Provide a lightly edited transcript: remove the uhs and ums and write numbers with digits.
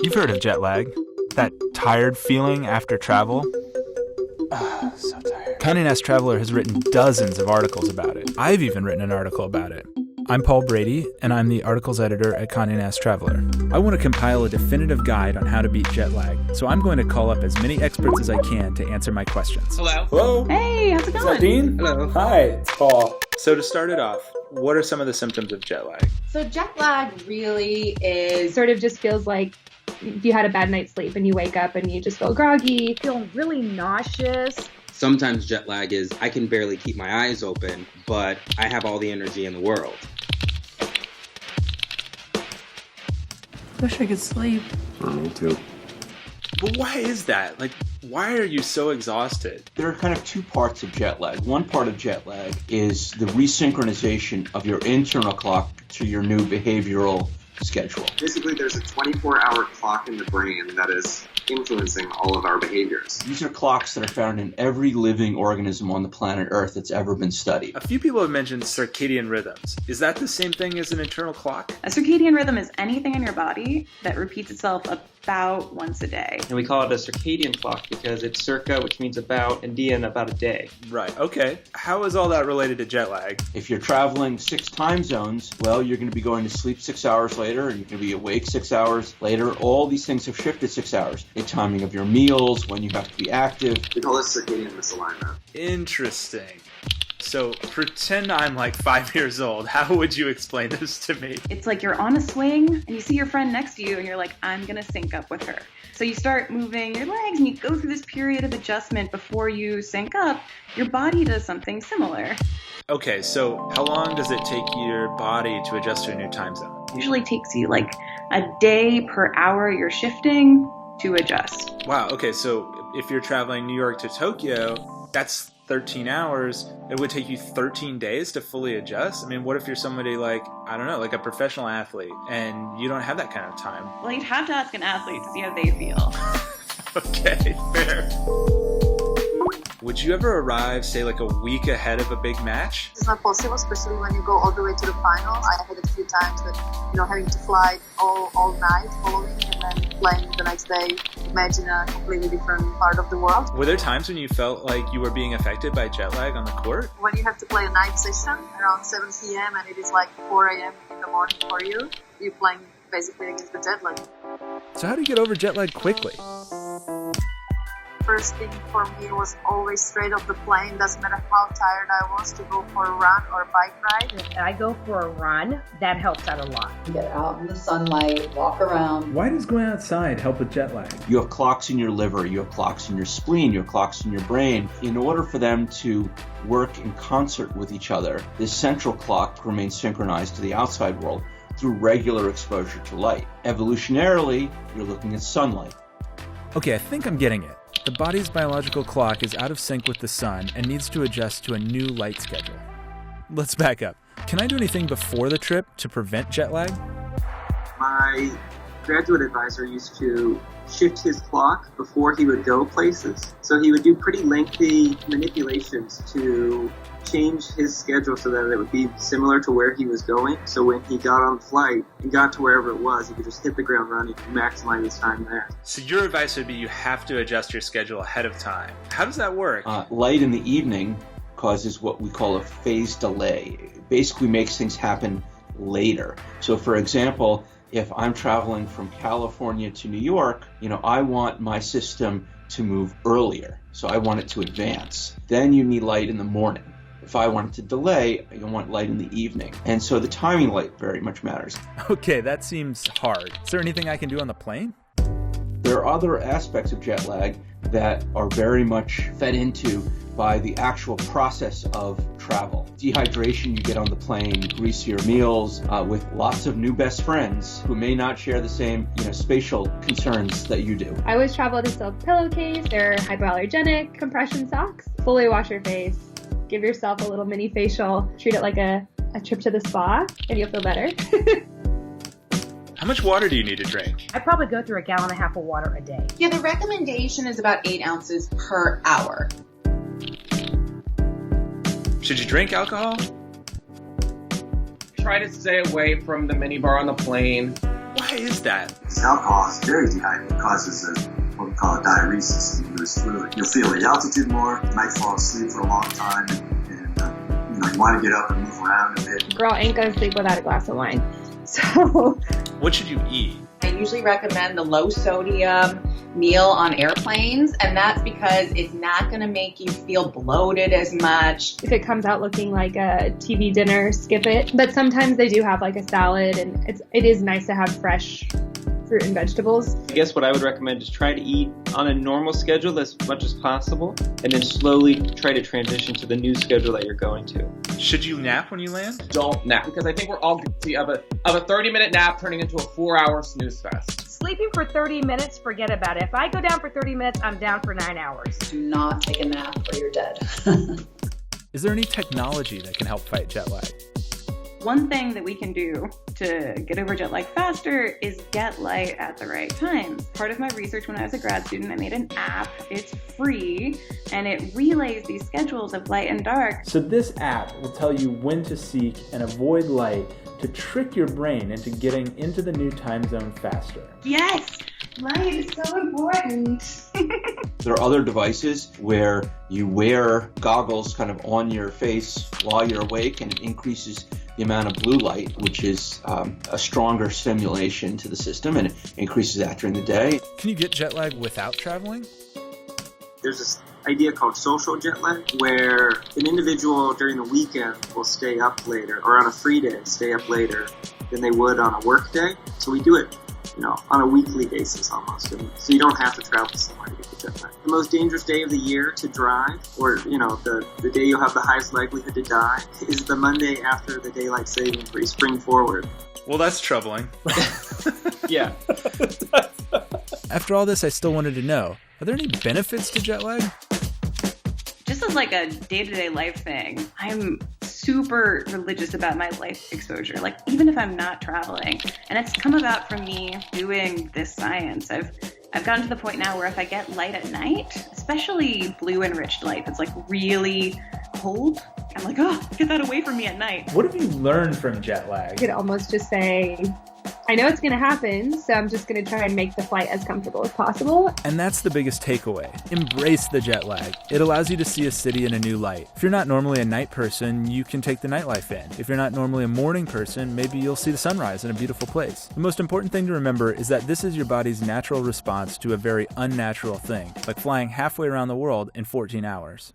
You've heard of jet lag, that tired feeling after travel. So tired. Condé Nast Traveler has written dozens of articles about it. I've even written an article about it. I'm Paul Brady, and I'm the articles editor at Condé Nast Traveler. I want to compile a definitive guide on how to beat jet lag, so I'm going to call up as many experts as I can to answer my questions. Hello. Hello. Hey, how's it going? Is that Dean? Hello. Hi, it's Paul. So to start it off, what are some of the symptoms of jet lag? So jet lag really is sort of just feels like if you had a bad night's sleep and you wake up and you just feel groggy, feel really nauseous. Sometimes jet lag is I can barely keep my eyes open, but I have all the energy in the world. Wish I could sleep. Me too. But why is that? Like, why are you so exhausted? There are kind of two parts of jet lag. One part of jet lag is the resynchronization of your internal clock to your new behavioral schedule. Basically, there's a 24-hour clock in the brain that is influencing all of our behaviors. These are clocks that are found in every living organism on the planet Earth that's ever been studied. A few people have mentioned circadian rhythms. Is that the same thing as an internal clock? A circadian rhythm is anything in your body that repeats itself about once a day. And we call it a circadian clock because it's circa, which means about, and dian, about a day. Right, okay. How is all that related to jet lag? If you're traveling 6 time zones, well, you're going to be going to sleep 6 hours later, and you're going to be awake 6 hours later. All these things have shifted 6 hours. The timing of your meals, when you have to be active. We call this circadian misalignment. Interesting. So pretend I'm like 5 years old. How would you explain this to me? It's like you're on a swing and you see your friend next to you and you're like, I'm going to sync up with her. So you start moving your legs and you go through this period of adjustment before you sync up. Your body does something similar. Okay, so how long does it take your body to adjust to a new time zone? Usually takes you like a day per hour you're shifting to adjust. Wow, okay, so if you're traveling New York to Tokyo, that's 13 hours. It would take you 13 days to fully adjust? I mean, what if you're somebody like, I don't know, like a professional athlete, and you don't have that kind of time? Well, you'd have to ask an athlete to see how they feel. Okay, fair. Would you ever arrive, say, like a week ahead of a big match? It's not possible, especially when you go all the way to the final. I had it a few times that, having to fly all night following and then playing the next day, imagine a completely different part of the world. Were there times when you felt like you were being affected by jet lag on the court? When you have to play a night session around 7 p.m. and it is like 4 a.m. in the morning for you, you're playing basically against the jet lag. So how do you get over jet lag quickly? First thing for me was always straight off the plane. Doesn't matter how tired I was, to go for a run or a bike ride. If I go for a run, that helps out a lot. Get out in the sunlight, walk around. Why does going outside help with jet lag? You have clocks in your liver, you have clocks in your spleen, you have clocks in your brain. In order for them to work in concert with each other, this central clock remains synchronized to the outside world through regular exposure to light. Evolutionarily, you're looking at sunlight. Okay, I think I'm getting it. The body's biological clock is out of sync with the sun and needs to adjust to a new light schedule. Let's back up. Can I do anything before the trip to prevent jet lag? My graduate advisor used to shift his clock before he would go places. So he would do pretty lengthy manipulations to change his schedule so that it would be similar to where he was going. So when he got on the flight and got to wherever it was, he could just hit the ground running and maximize his time there. So your advice would be you have to adjust your schedule ahead of time. How does that work? Light in the evening causes what we call a phase delay. It basically makes things happen later. So for example, if I'm traveling from California to New York, I want my system to move earlier. So I want it to advance. Then you need light in the morning. If I want it to delay, I want light in the evening. And so the timing light very much matters. Okay, that seems hard. Is there anything I can do on the plane? There are other aspects of jet lag that are very much fed into by the actual process of travel. Dehydration, you get on the plane, greasier meals, with lots of new best friends who may not share the same, spatial concerns that you do. I always travel with a silk pillowcase. They're hypoallergenic compression socks. Fully wash your face. Give yourself a little mini facial. Treat it like a trip to the spa, and you'll feel better. How much water do you need to drink? I probably go through 1.5 gallons of water a day. Yeah, the recommendation is about 8 ounces per hour. Should you drink alcohol? Try to stay away from the minibar on the plane. Why Why is that? Alcohol is very dehydrating. It causes what we call a diuresis. You lose fluid. You'll feel the altitude more. You might fall asleep for a long time, and you want to get up and move around a bit. Girl ain't gonna sleep without a glass of wine. So, What should you eat? I usually recommend the low sodium meal on airplanes, and that's because it's not going to make you feel bloated as much. if it comes out looking like a TV dinner, skip it. But sometimes they do have like a salad, and it is nice to have fresh fruit and vegetables. I guess what I would recommend is try to eat on a normal schedule as much as possible, and then slowly try to transition to the new schedule that you're going to. Should you nap when you land? Don't nap, because I think we're all guilty of a 30-minute nap turning into a 4-hour snooze fest. Sleeping for 30 minutes, forget about it. If I go down for 30 minutes, I'm down for 9 hours. Do not take a nap or you're dead. Is there any technology that can help fight jet lag? One thing that we can do to get over jet lag faster is get light at the right times. Part of my research when I was a grad student, I made an app. It's free, and it relays these schedules of light and dark. So this app will tell you when to seek and avoid light to trick your brain into getting into the new time zone faster. Yes! Light is so important. There are other devices where you wear goggles kind of on your face while you're awake, and it increases the amount of blue light, which is a stronger stimulation to the system, and it increases that during the day. Can you get jet lag without traveling? There's this idea called social jet lag, where an individual during the weekend will stay up later, or on a free day, stay up later than they would on a work day. So we do it, on a weekly basis almost. And so you don't have to travel somewhere to get the jet lag. The most dangerous day of the year to drive, or, the day you'll have the highest likelihood to die, is the Monday after the daylight savings where you spring forward. Well, that's troubling. Yeah. After all this, I still wanted to know, are there any benefits to jet lag? Just as like a day-to-day life thing, I'm super religious about my light exposure, like even if I'm not traveling. And it's come about from me doing this science. I've gotten to the point now where if I get light at night, especially blue enriched light that's like really cold, I'm like, oh, get that away from me at night. What have you learned from jet lag? You could almost just say, I know it's going to happen, so I'm just going to try and make the flight as comfortable as possible. And that's the biggest takeaway. Embrace the jet lag. It allows you to see a city in a new light. If you're not normally a night person, you can take the nightlife in. If you're not normally a morning person, maybe you'll see the sunrise in a beautiful place. The most important thing to remember is that this is your body's natural response to a very unnatural thing, like flying halfway around the world in 14 hours.